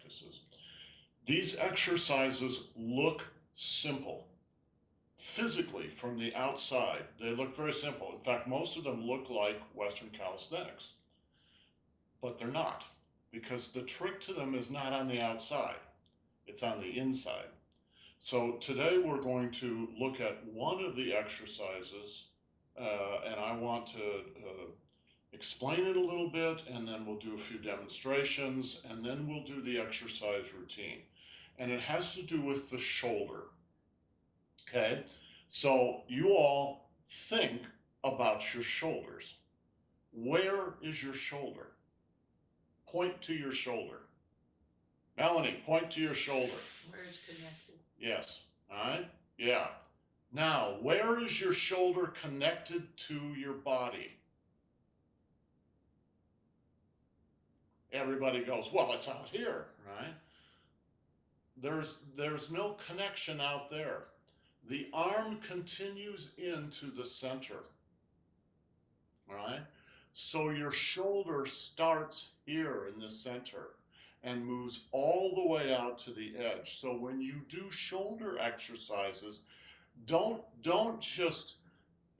practices. These exercises look simple. Physically, from the outside, they look very simple. In fact, most of them look like Western calisthenics, but they're not, because the trick to them is not on the outside, it's on the inside. So today we're going to look at one of the exercises, and I want to explain it a little bit, and then we'll do a few demonstrations, and then we'll do the exercise routine. And it has to do with the shoulder. Okay, so you all think about your shoulders. Where is your shoulder? Point to your shoulder. Melanie, point to your shoulder. Where it's connected. Yes, all right, yeah. Now, where is your shoulder connected to your body? Everybody goes, well, it's out here, right? There's no connection out there. The arm continues into the center, right? So your shoulder starts here in the center and moves all the way out to the edge. So when you do shoulder exercises, don't just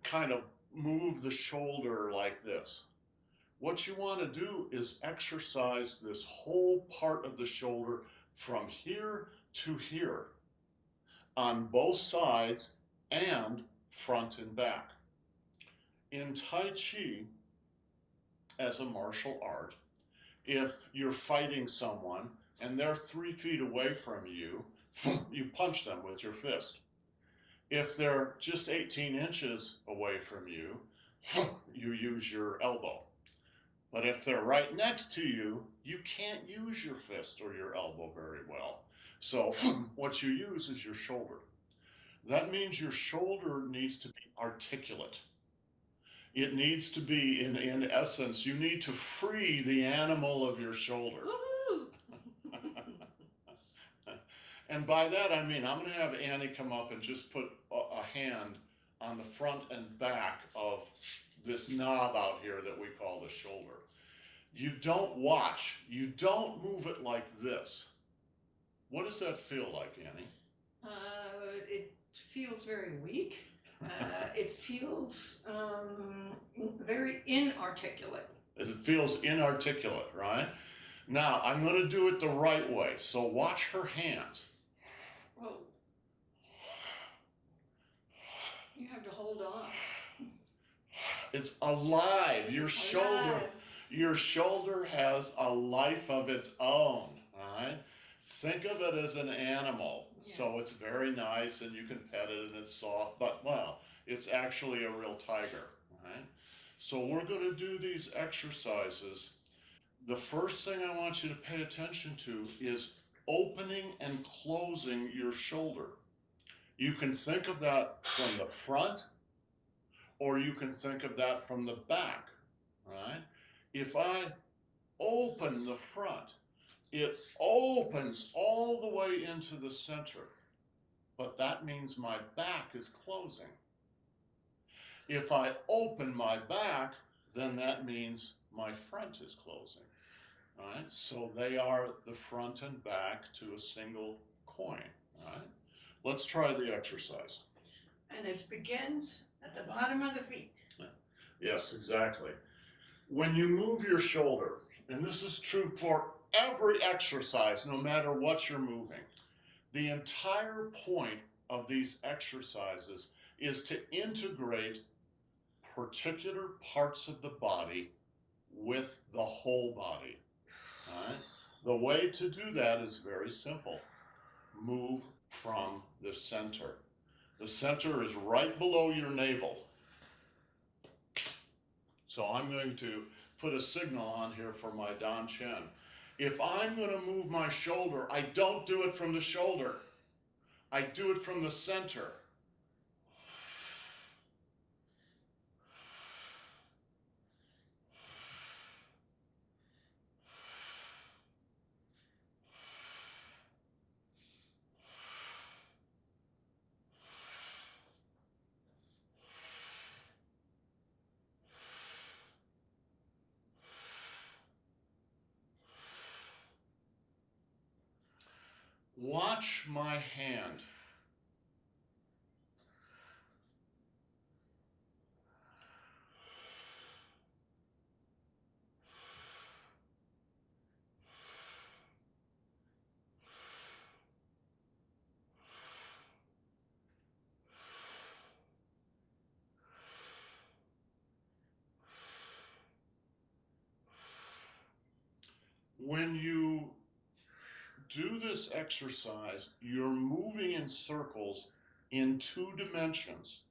kind of move the shoulder like this. What you want to do is exercise this whole part of the shoulder from here to here on both sides and front and back. In Tai Chi, as a martial art, if you're fighting someone and they're 3 feet away from you, you punch them with your fist. If they're just 18 inches away from you, you use your elbow. But if they're right next to you, you can't use your fist or your elbow very well. So what you use is your shoulder. That means your shoulder needs to be articulate. It needs to be, in essence, you need to free the animal of your shoulder. And by that I mean, I'm going to have Annie come up and just put a hand on the front and back of this knob out here that we call the shoulder. You don't watch, you don't move it like this. What does that feel like, Annie? It feels very weak. It feels very inarticulate. It feels inarticulate, right? Now, I'm going to do it the right way. So watch her hands. Whoa. You have to hold on. It's alive. Your shoulder has a life of its own, all right? Think of it as an animal. Yeah. So it's very nice and you can pet it and it's soft, but well, it's actually a real tiger, right? So we're going to do these exercises. The first thing I want you to pay attention to is opening and closing your shoulder. You can think of that from the front, or you can think of that from the back, right? If I open the front, it opens all the way into the center, but that means my back is closing. If I open my back, then that means my front is closing, right? So they are the front and back to a single coin, right? Let's try the exercise. And it begins at the bottom of the feet. Yes, exactly. When you move your shoulder, and this is true for every exercise, no matter what you're moving, the entire point of these exercises is to integrate particular parts of the body with the whole body. Right? The way to do that is very simple. Move from the center. The center is right below your navel. So I'm going to put a signal on here for my Dan Chen. If I'm going to move my shoulder, I don't do it from the shoulder. I do it from the center. Watch my hand. When you do this exercise, you're moving in circles in 2 dimensions.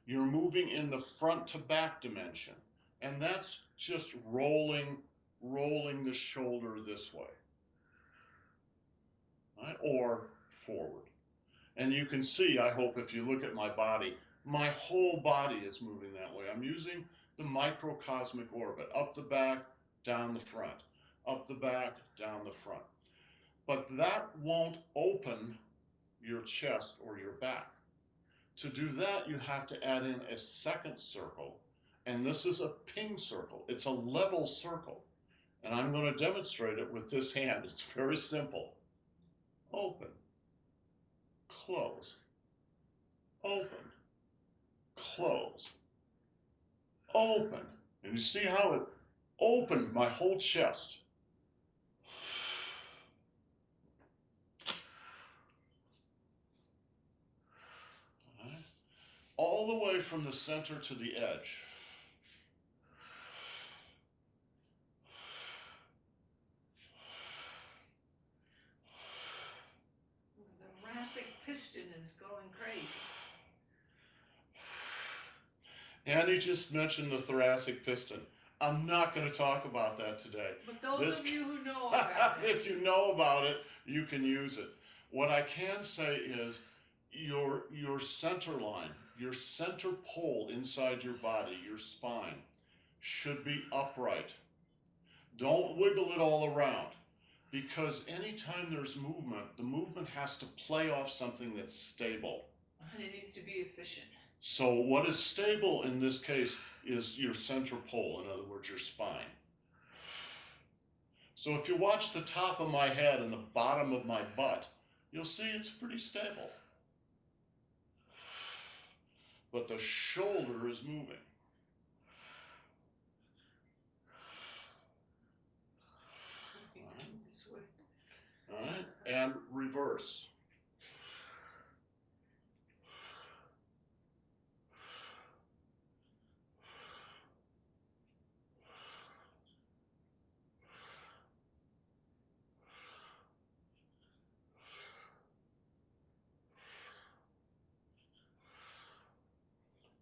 You're moving in the front to back dimension, and that's just rolling the shoulder this way, right? Or forward. And you can see, I hope if you look at my body, my whole body is moving that way. I'm using the microcosmic orbit, up the back, down the front, up the back, down the front. But that won't open your chest or your back. To do that, you have to add in a second circle, and this is a ping circle. It's a level circle, and I'm going to demonstrate it with this hand. It's very simple. Open, close, open, close, open. And you see how it opened my whole chest. All the way from the center to the edge. The thoracic piston is going crazy. Annie just mentioned the thoracic piston. I'm not going to talk about that today. But those of you who know about it. If you know about it, you can use it. What I can say is your center line, your center pole inside your body, your spine, should be upright. Don't wiggle it all around, because anytime there's movement, the movement has to play off something that's stable. And it needs to be efficient. So what is stable in this case is your center pole, in other words, your spine. So if you watch the top of my head and the bottom of my butt, you'll see it's pretty stable. But the shoulder is moving. All right, and reverse.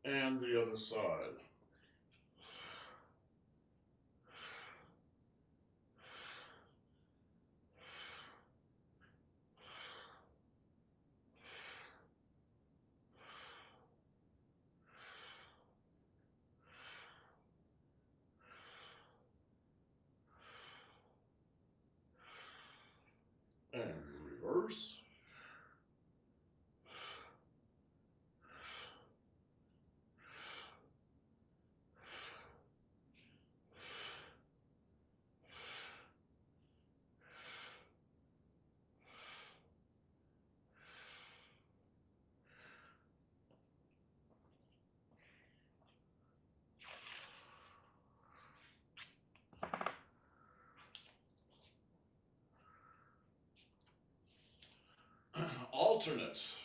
And the other side. And reverse. Alternates.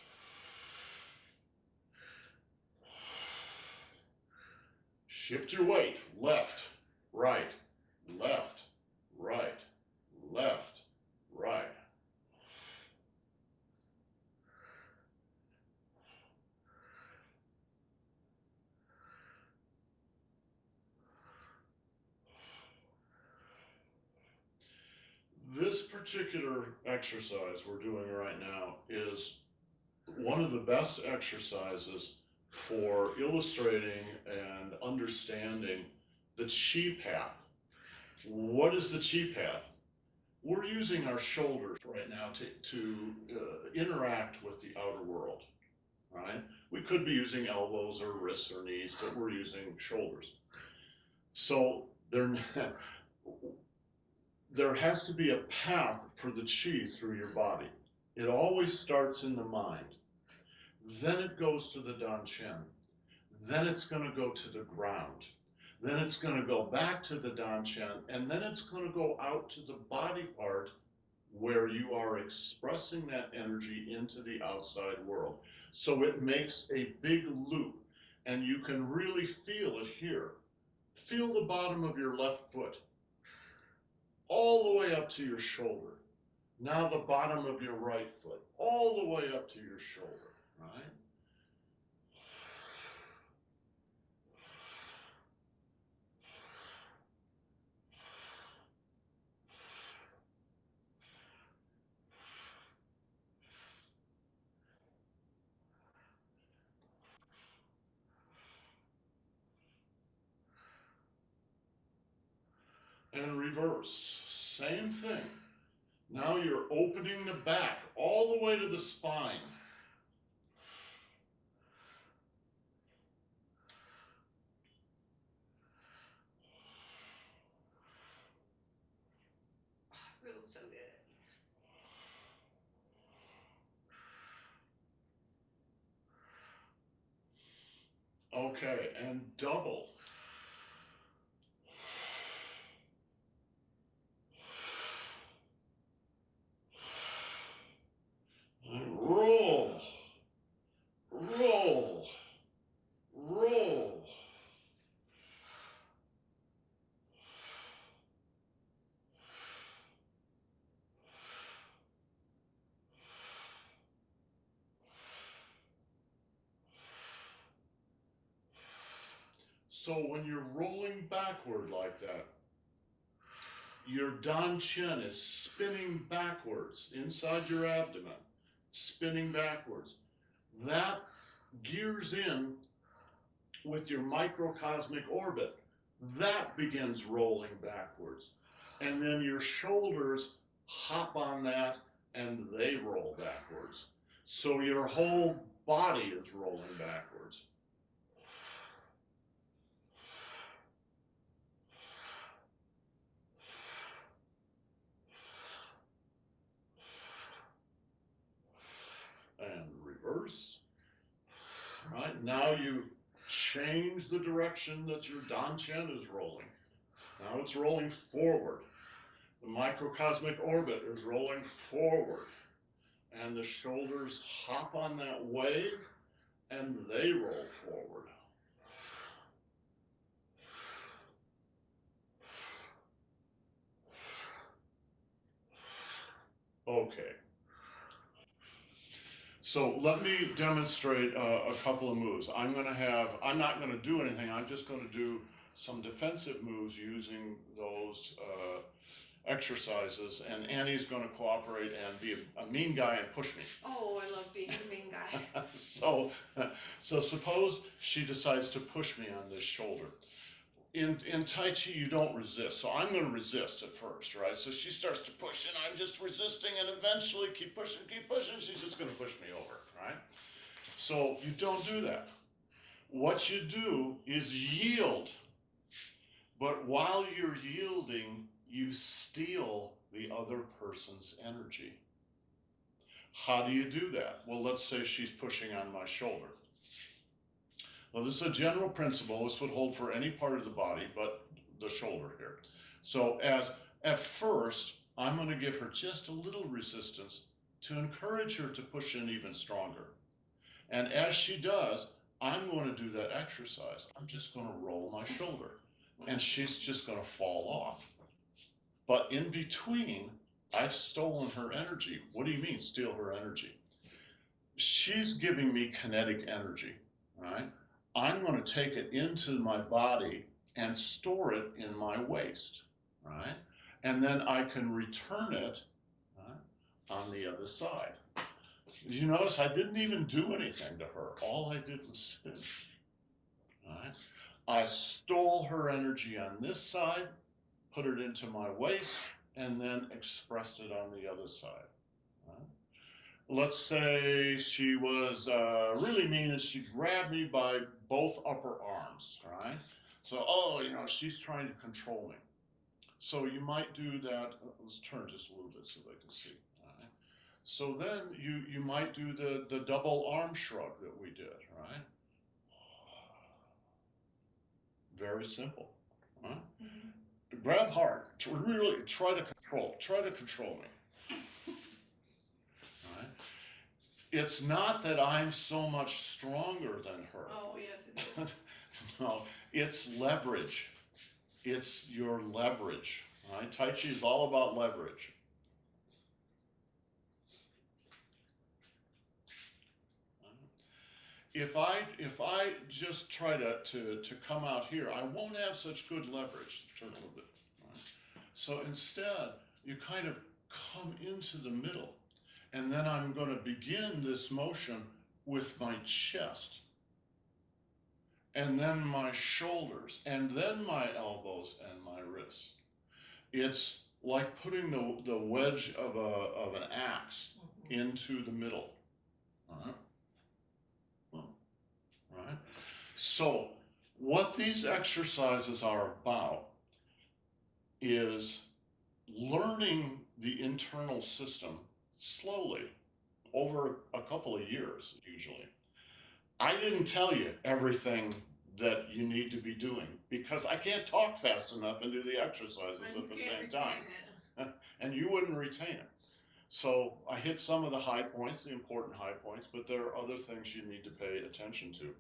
Shift your weight, left, right, left, right, left, right. This particular exercise we're doing right now is one of the best exercises for illustrating and understanding the Qi path. What is the Qi path? We're using our shoulders right now to interact with the outer world, right? We could be using elbows or wrists or knees, but we're using shoulders. So there has to be a path for the chi through your body. It always starts in the mind. Then it goes to the Dan Chen. Then it's going to go to the ground. Then it's going to go back to the Dan Chen. And then it's going to go out to the body part where you are expressing that energy into the outside world. So it makes a big loop. And you can really feel it here. Feel the bottom of your left foot all the way up to your shoulder. Now the bottom of your right foot, all the way up to your shoulder, right? And reverse, same thing. Now you're opening the back all the way to the spine. Feels so good. Okay, and double. And roll, roll, roll. So when you're rolling backward like that, your Dan Chen is spinning backwards inside your abdomen, spinning backwards. That gears in with your microcosmic orbit. That begins rolling backwards. And then your shoulders hop on that and they roll backwards. So your whole body is rolling backwards. And reverse. Right, now you change the direction that your Dan Chen is rolling. Now it's rolling forward. The microcosmic orbit is rolling forward. And the shoulders hop on that wave and they roll forward. Okay. So let me demonstrate a couple of moves. I'm not going to do anything. I'm just going to do some defensive moves using those exercises. And Annie's going to cooperate and be a mean guy and push me. Oh, I love being a mean guy. So suppose she decides to push me on this shoulder. In Tai Chi, you don't resist. So I'm going to resist at first, right? So she starts to push and I'm just resisting and eventually keep pushing. She's just going to push me over, right? So you don't do that. What you do is yield. But while you're yielding, you steal the other person's energy. How do you do that? Well, let's say she's pushing on my shoulder. Well, this is a general principle. This would hold for any part of the body, but the shoulder here. So at first, I'm going to give her just a little resistance to encourage her to push in even stronger. And as she does, I'm going to do that exercise. I'm just going to roll my shoulder, and she's just going to fall off. But in between, I've stolen her energy. What do you mean, steal her energy? She's giving me kinetic energy, right? I'm going to take it into my body and store it in my waist, right? And then I can return it, right, on the other side. Did you notice I didn't even do anything to her? All I did was spin, right? I stole her energy on this side, put it into my waist, and then expressed it on the other side, right? Let's say she was really mean and she grabbed me by both upper arms, right? So, she's trying to control me. So you might do that. Let's turn just a little bit so they can see. All right. So then you might do the double arm shrug that we did, right? Very simple. Right? Mhm. Grab hard. Really try to control. Try to control me. Right? It's not that I'm so much stronger than her. Oh, yes, it is. No, it's leverage. It's your leverage. Right? Tai Chi is all about leverage. If I just try to come out here, I won't have such good leverage. Turn a little bit. Right? So instead, you kind of come into the middle, and then I'm going to begin this motion with my chest, and then my shoulders, and then my elbows and my wrists. It's like putting the wedge of an axe into the middle. All right? Right? So, what these exercises are about is learning the internal system slowly over a couple of years, usually. I didn't tell you everything that you need to be doing because I can't talk fast enough and do the exercises And at the you same can't time. retain it. And you wouldn't retain it. So I hit some of the high points, the important high points, but there are other things you need to pay attention to.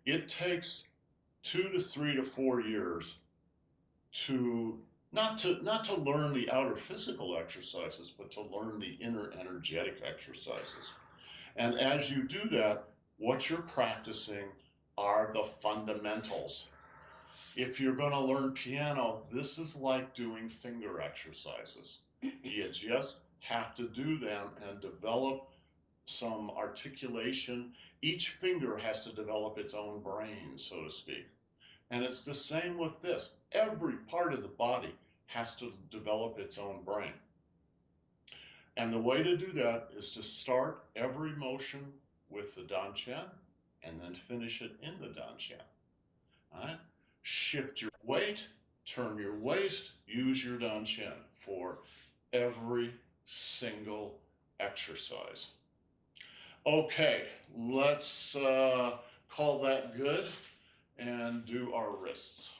It takes 2 to 3 to 4 years to not to learn the outer physical exercises, but to learn the inner energetic exercises. And as you do that, what you're practicing are the fundamentals. If you're going to learn piano, this is like doing finger exercises. You just have to do them and develop some articulation. Each finger has to develop its own brain, so to speak. And it's the same with this. Every part of the body has to develop its own brain. And the way to do that is to start every motion with the dantian and then finish it in the dantian. All right? Shift your weight, turn your waist, use your dantian for every single exercise. Okay, let's call that good and do our wrists.